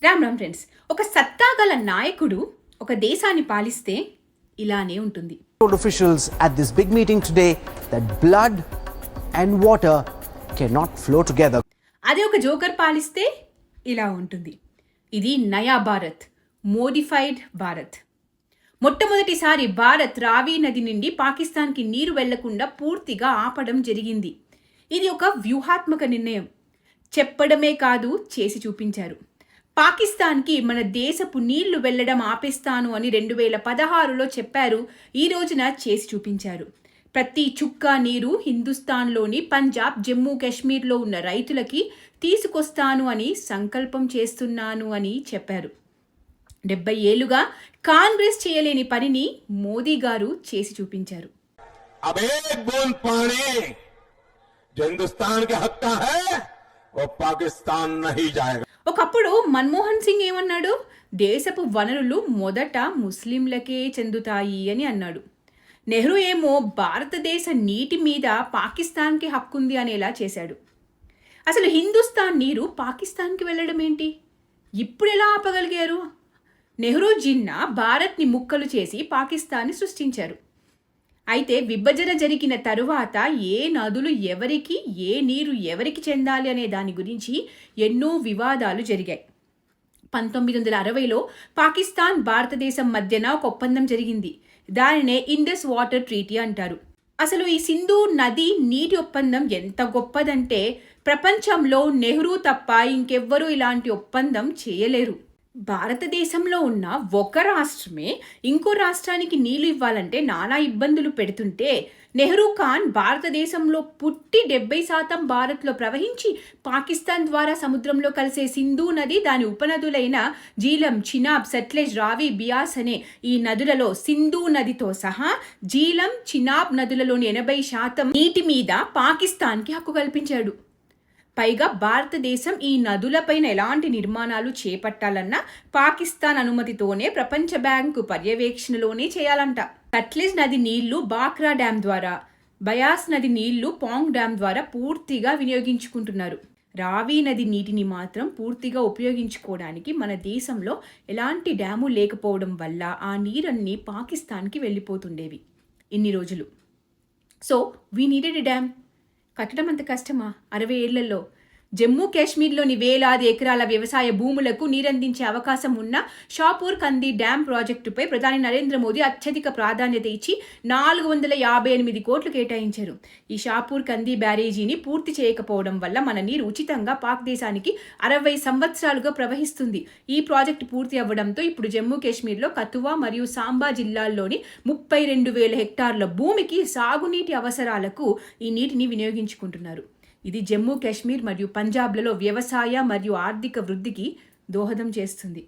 Ram Ram friends, ఒక సత్తాగల నాయకుడు ఒక దేశాన్ని పాలిస్తే ఇలానే ఉంటుంది. Officials at this big meeting today that blood and water cannot flow together. అదే ఒక జోకర్ పాలిస్తే ఇలా ఉంటుంది. ఇది నయా భారత్, మోడిఫైడ్ భారత్. మొట్టమొదటిసారి భారత్ రావి నది నుండి పాకిస్తాన్కి నీరు వెళ్లకుండా పూర్తిగా ఆపడం జరిగింది. ఇది ఒక వ్యూహాత్మక నిర్ణయం. చెప్పడమే కాదు, చేసి చూపించారు. పాకిస్తాన్కి మన దేశపు నీళ్లు వెళ్లడం ఆపేస్తాను అని 2016లో చెప్పారు. ఈ రోజున చేసి చూపించారు. ప్రతి చుక్క నీరు హిందుస్థాన్లోని పంజాబ్, జమ్మూ కాశ్మీర్లో ఉన్న రైతులకి తీసుకొస్తాను అని సంకల్పం చేస్తున్నాను అని చెప్పారు. 70 ఏళ్లుగా కాంగ్రెస్ చేయలేని పనిని మోదీ గారు చేసి చూపించారు. ఒకప్పుడు మన్మోహన్ సింగ్ ఏమన్నాడు? దేశపు వనరులు మొదట ముస్లింలకే చెందుతాయి అని అన్నాడు. నెహ్రూ ఏమో భారతదేశ నీటి మీద పాకిస్తాన్కి హక్కుంది అనేలా చేశాడు. అసలు హిందుస్థాన్ నీరు పాకిస్తాన్కి వెళ్ళడం ఏంటి? ఇప్పుడు ఎలా ఆపగలిగారు? నెహ్రూ జిన్నా భారత్ని ముక్కలు చేసి పాకిస్తాన్ని సృష్టించారు. అయితే విభజన జరిగిన తరువాత ఏ నదులు ఎవరికి, ఏ నీరు ఎవరికి చెందాలి అనే దాని గురించి ఎన్నో వివాదాలు జరిగాయి. 1960లో పాకిస్తాన్, భారతదేశం మధ్యన ఒక ఒప్పందం జరిగింది. దానినే ఇండస్ వాటర్ ట్రీటీ అంటారు. అసలు ఈ సింధు నది నీటి ఒప్పందం ఎంత గొప్పదంటే ప్రపంచంలో నెహ్రూ తప్ప ఇంకెవ్వరూ ఇలాంటి ఒప్పందం చేయలేరు. భారతదేశంలో ఉన్న ఒక రాష్ట్రమే ఇంకో రాష్ట్రానికి నీళ్లు ఇవ్వాలంటే నానా ఇబ్బందులు పెడుతుంటే నెహ్రూ ఖాన్ భారతదేశంలో పుట్టి 70% భారత్లో ప్రవహించి పాకిస్తాన్ ద్వారా సముద్రంలో కలిసే సింధు నది, దాని ఉపనదులైన జీలం, చినాబ్, సట్లెజ్, రావి, బియాస్ అనే ఈ నదులలో సింధు నదితో సహా జీలం, చినాబ్ నదులలోని 80% నీటి మీద పాకిస్తాన్కి హక్కు కల్పించాడు. పైగా భారతదేశం ఈ నదులపైన ఎలాంటి నిర్మాణాలు చేపట్టాలన్నా పాకిస్తాన్ అనుమతితోనే, ప్రపంచ బ్యాంకు పర్యవేక్షణలోనే చేయాలంట. సట్లెజ్ నది నీళ్లు బాక్రా డ్యాం ద్వారా, బయాస్ నది నీళ్లు పాంగ్ డ్యాం ద్వారా పూర్తిగా వినియోగించుకుంటున్నారు. రావి నది నీటిని మాత్రం పూర్తిగా ఉపయోగించుకోవడానికి మన దేశంలో ఎలాంటి డ్యాము లేకపోవడం వల్ల ఆ నీరన్నీ పాకిస్తాన్కి వెళ్ళిపోతుండేవి ఇన్ని రోజులు. So we needed a dam. కట్టడం అంత కష్టమా? 60 ఏళ్లలో జమ్మూ కాశ్మీర్లోని వేలాది ఎకరాల వ్యవసాయ భూములకు నీరందించే అవకాశం ఉన్న షాపూర్ కంది డ్యాం ప్రాజెక్టుపై ప్రధాని నరేంద్ర మోదీ అత్యధిక ప్రాధాన్యత ఇచ్చి 458 కోట్లు కేటాయించారు. ఈ షాపూర్ కంది బ్యారేజీని పూర్తి చేయకపోవడం వల్ల మన నీరు ఉచితంగా పాక్ దేశానికి 60 సంవత్సరాలుగా ప్రవహిస్తుంది. ఈ ప్రాజెక్టు పూర్తి అవ్వడంతో ఇప్పుడు జమ్మూ కాశ్మీర్లో కతువా మరియు సాంబా జిల్లాల్లోని 32,000 హెక్టార్ల భూమికి సాగునీటి అవసరాలకు ఈ నీటిని వినియోగించుకుంటున్నారు. ఇది జమ్మూ కాశ్మీర్ మరియు పంజాబ్లలో వ్యవసాయ మరియు ఆర్థిక వృద్ధికి దోహదం చేస్తుంది.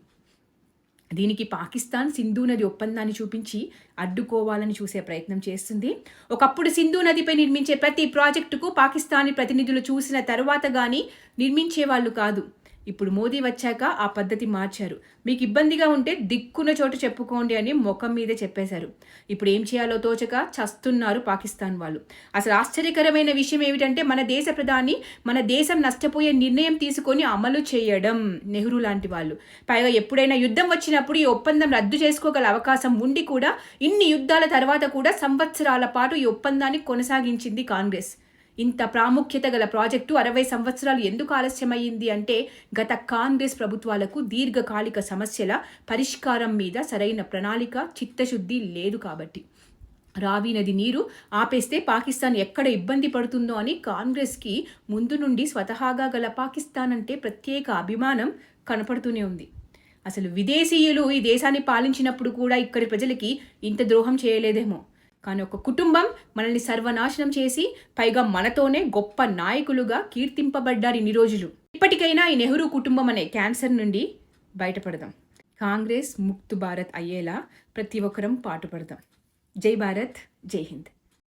దీనికి పాకిస్తాన్ సింధు నది ఒప్పందాన్ని చూపించి అడ్డుకోవాలని చూసే ప్రయత్నం చేస్తుంది. ఒకప్పుడు సింధు నదిపై నిర్మించే ప్రతి ప్రాజెక్టుకు పాకిస్తానీ ప్రతినిధులు చూసిన తర్వాత కానీ నిర్మించేవాళ్ళు కాదు. ఇప్పుడు మోదీ వచ్చాక ఆ పద్ధతి మార్చారు. మీకు ఇబ్బందిగా ఉంటే దిక్కున చోటు చెప్పుకోండి అని ముఖం మీదే చెప్పేశారు. ఇప్పుడు ఏం చేయాలో తోచక చస్తున్నారు పాకిస్తాన్ వాళ్ళు. అసలు ఆశ్చర్యకరమైన విషయం ఏమిటంటే మన దేశ ప్రధాని మన దేశం నష్టపోయే నిర్ణయం తీసుకొని అమలు చేయడం నెహ్రూ లాంటి వాళ్ళు. పైగా ఎప్పుడైనా యుద్ధం వచ్చినప్పుడు ఈ ఒప్పందం రద్దు చేసుకోగల అవకాశం ఉండి కూడా ఇన్ని యుద్ధాల తర్వాత కూడా సంవత్సరాల పాటు ఈ ఒప్పందాన్ని కొనసాగించింది కాంగ్రెస్. ఇంత ప్రాముఖ్యత గల ప్రాజెక్టు 60 సంవత్సరాలు ఎందుకు ఆలస్యమైంది అంటే గత కాంగ్రెస్ ప్రభుత్వాలకు దీర్ఘకాలిక సమస్యల పరిష్కారం మీద సరైన ప్రణాళిక, చిత్తశుద్ధి లేదు కాబట్టి. రావి నది నీరు ఆపేస్తే పాకిస్తాన్ ఎక్కడ ఇబ్బంది పడుతుందో అని కాంగ్రెస్కి ముందు నుండి స్వతహాగా గల పాకిస్తాన్ అంటే ప్రత్యేక అభిమానం కనపడుతూనే ఉంది. అసలు విదేశీయులు ఈ దేశాన్ని పాలించినప్పుడు కూడా ఇక్కడి ప్రజలకి ఇంత ద్రోహం చేయలేదేమో. కానీ ఒక కుటుంబం మనల్ని సర్వనాశనం చేసి పైగా మనతోనే గొప్ప నాయకులుగా కీర్తింపబడ్డారు ఇన్ని రోజులు. ఇప్పటికైనా ఈ నెహ్రూ కుటుంబం అనే క్యాన్సర్ నుండి బయటపడదాం. కాంగ్రెస్ ముక్త్ భారత్ అయ్యేలా ప్రతి ఒక్కరం పాటుపడదాం. జై భారత్, జై హింద్.